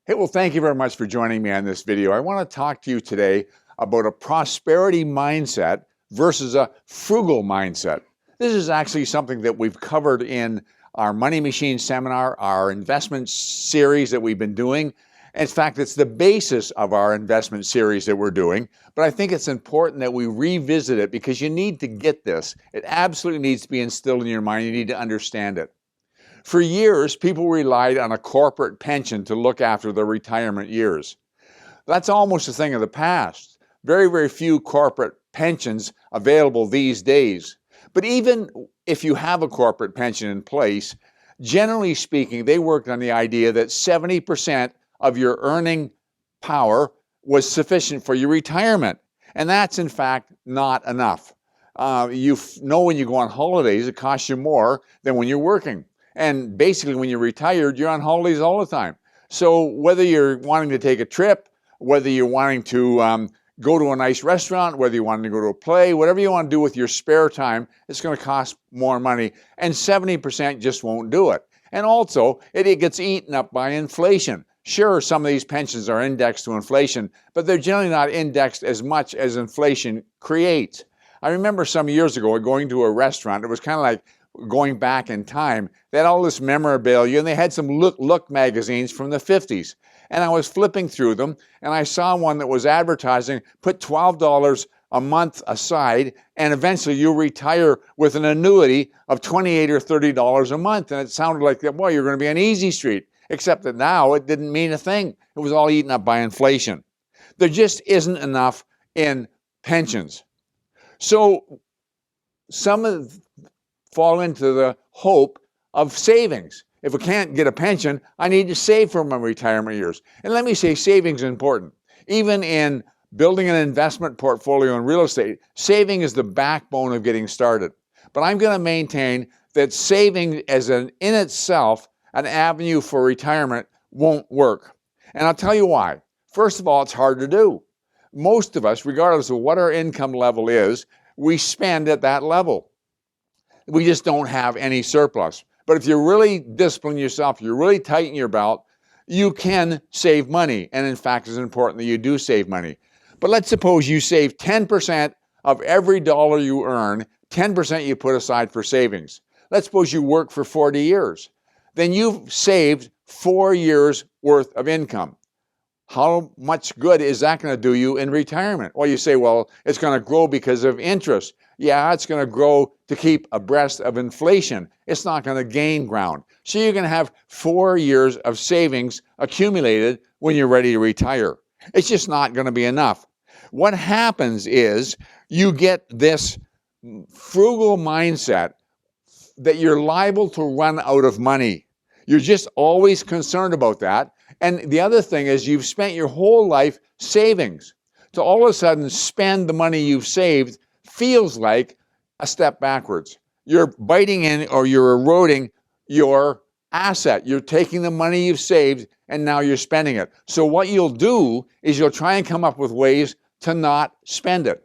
Hey, well, thank you very much for joining me on this video. I want to talk to you today about a prosperity mindset versus a frugal mindset. This is actually something that we've covered in our Money Machine seminar, our investment series that we've been doing. In fact, it's the basis of our investment series that we're doing, but I think it's important that we revisit it because you need to get this. It absolutely needs to be instilled in your mind. You need to understand it. For years, people relied on a corporate pension to look after their retirement years. That's almost a thing of the past. Very, very few corporate pensions available these days. But even if you have a corporate pension in place, generally speaking, they worked on the idea that 70% of your earning power was sufficient for your retirement. And that's, in fact, not enough. You know when you go on holidays, it costs you more than when you're working. And basically, when you're retired, you're on holidays all the time. So whether you're wanting to take a trip, whether you're wanting to go to a nice restaurant, whether you want to go to a play, whatever you want to do with your spare time, it's going to cost more money. And 70% just won't do it. And also, it gets eaten up by inflation. Sure, some of these pensions are indexed to inflation, but they're generally not indexed as much as inflation creates. I remember some years ago going to a restaurant. It was kind of like going back in time. They had all this memorabilia, and they had some look magazines from the 50s. And I was flipping through them, and I saw one that was advertising, put $12 a month aside, and eventually you'll retire with an annuity of $28 or $30 a month. And it sounded like, boy, you're going to be on easy street. Except that now it didn't mean a thing. It was all eaten up by inflation. There just isn't enough in pensions. So some fall into the hope of savings. If I can't get a pension, I need to save for my retirement years. And let me say, savings is important. Even in building an investment portfolio in real estate, saving is the backbone of getting started. But I'm going to maintain that saving as in itself, an avenue for retirement, won't work. And I'll tell you why. First of all, it's hard to do. Most of us, regardless of what our income level is, we spend at that level. We just don't have any surplus. But if you really discipline yourself, you really tighten your belt, you can save money. And in fact, it's important that you do save money. But let's suppose you save 10% of every dollar you earn, 10% you put aside for savings. Let's suppose you work for 40 years. Then you've saved 4 years worth of income. How much good is that going to do you in retirement? Well, you say, well, it's going to grow because of interest. Yeah, it's going to grow to keep abreast of inflation. It's not going to gain ground. So you're going to have 4 years of savings accumulated when you're ready to retire. It's just not going to be enough. What happens is you get this frugal mindset that you're liable to run out of money. You're just always concerned about that. And the other thing is you've spent your whole life savings. To all of a sudden spend the money you've saved feels like a step backwards. You're biting in or you're eroding your asset. You're taking the money you've saved and now you're spending it. So what you'll do is you'll try and come up with ways to not spend it.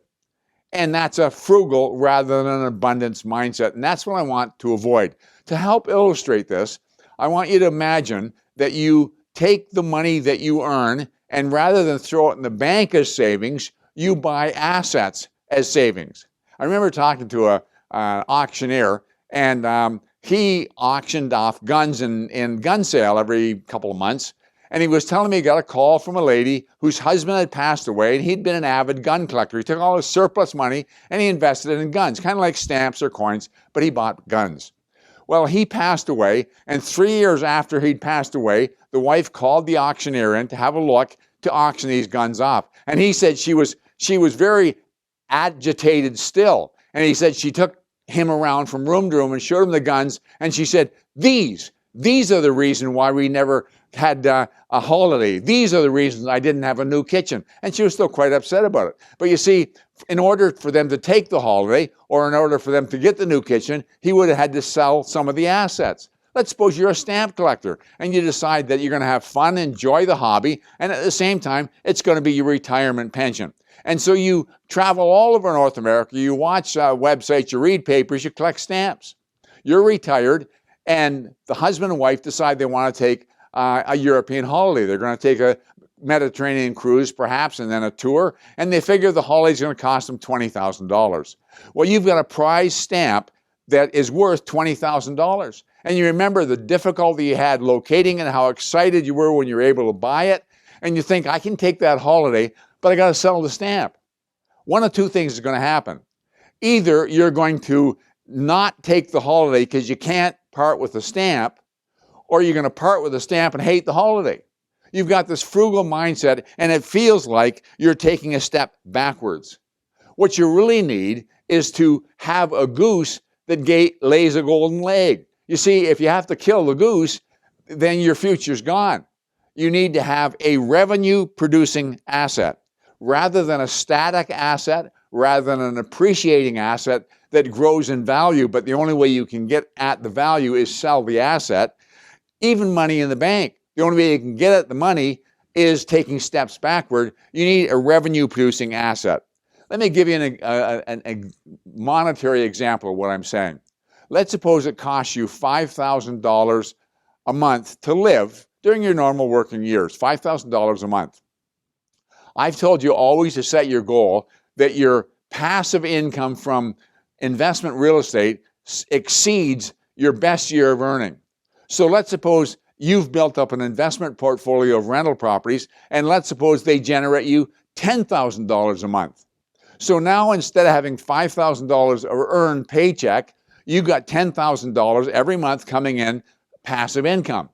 And that's a frugal rather than an abundance mindset. And that's what I want to avoid. To help illustrate this, I want you to imagine that you take the money that you earn and rather than throw it in the bank as savings, you buy assets as savings. I remember talking to an auctioneer, and he auctioned off guns in gun sale every couple of months. And he was telling me he got a call from a lady whose husband had passed away, and he'd been an avid gun collector. He took all his surplus money and he invested it in guns, kind of like stamps or coins, but he bought guns. Well, he passed away, and 3 years after he'd passed away, the wife called the auctioneer in to have a look to auction these guns off. And he said she was very agitated still. And he said she took him around from room to room and showed him the guns. And she said, these are the reason why we never had a holiday. These are the reasons I didn't have a new kitchen. And she was still quite upset about it. But you see, in order for them to take the holiday or in order for them to get the new kitchen, he would have had to sell some of the assets. Let's suppose you're a stamp collector and you decide that you're going to have fun, enjoy the hobby, and at the same time, it's going to be your retirement pension. And so you travel all over North America, you watch websites, you read papers, you collect stamps. You're retired, and the husband and wife decide they want to take a European holiday. They're going to take a Mediterranean cruise perhaps and then a tour, and they figure the holiday is going to cost them $20,000. Well, you've got a prize stamp that is worth $20,000. And you remember the difficulty you had locating it, how excited you were when you were able to buy it, and you think, I can take that holiday, but I got to sell the stamp. One of two things is going to happen. Either you're going to not take the holiday because you can't part with the stamp, or you're going to part with the stamp and hate the holiday. You've got this frugal mindset, and it feels like you're taking a step backwards. What you really need is to have a goose that lays a golden egg. You see, if you have to kill the goose, then your future's gone. You need to have a revenue-producing asset rather than a static asset, rather than an appreciating asset that grows in value, but the only way you can get at the value is sell the asset. Even money in the bank, the only way you can get at the money is taking steps backward. You need a revenue-producing asset. Let me give you a monetary example of what I'm saying. Let's suppose it costs you $5,000 a month to live during your normal working years, $5,000 a month. I've told you always to set your goal that your passive income from investment real estate exceeds your best year of earning. So let's suppose you've built up an investment portfolio of rental properties, and let's suppose they generate you $10,000 a month. So now instead of having $5,000 of earned paycheck, you got $10,000 every month coming in passive income.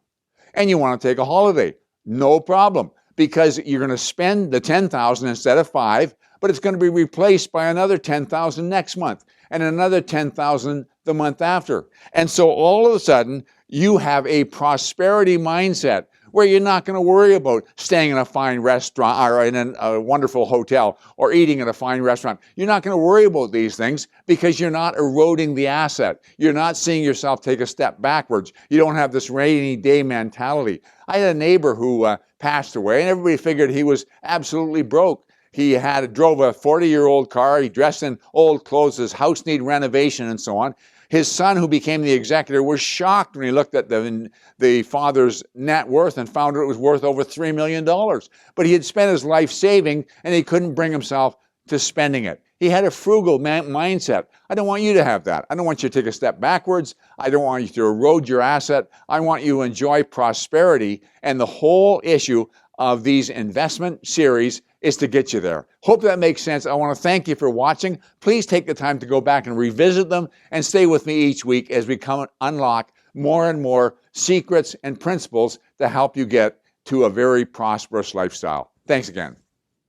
And you want to take a holiday. No problem, because you're going to spend the $10,000 instead of $5,000, but it's going to be replaced by another $10,000 next month and another $10,000 the month after. And so all of a sudden, you have a prosperity mindset where you're not going to worry about staying in a fine restaurant or in a wonderful hotel or eating at a fine restaurant. You're not going to worry about these things because you're not eroding the asset. You're not seeing yourself take a step backwards. You don't have this rainy day mentality. I had a neighbor who passed away, and everybody figured he was absolutely broke. He drove a 40-year-old car. He dressed in old clothes. His house needed renovation and so on. His son, who became the executor, was shocked when he looked at the father's net worth and found it was worth over $3 million. But he had spent his life saving, and he couldn't bring himself to spending it. He had a frugal mindset. I don't want you to have that. I don't want you to take a step backwards. I don't want you to erode your asset. I want you to enjoy prosperity. And the whole issue of these investment series is to get you there. Hope that makes sense. I want to thank you for watching. Please take the time to go back and revisit them and stay with me each week as we unlock more and more secrets and principles to help you get to a very prosperous lifestyle. Thanks again.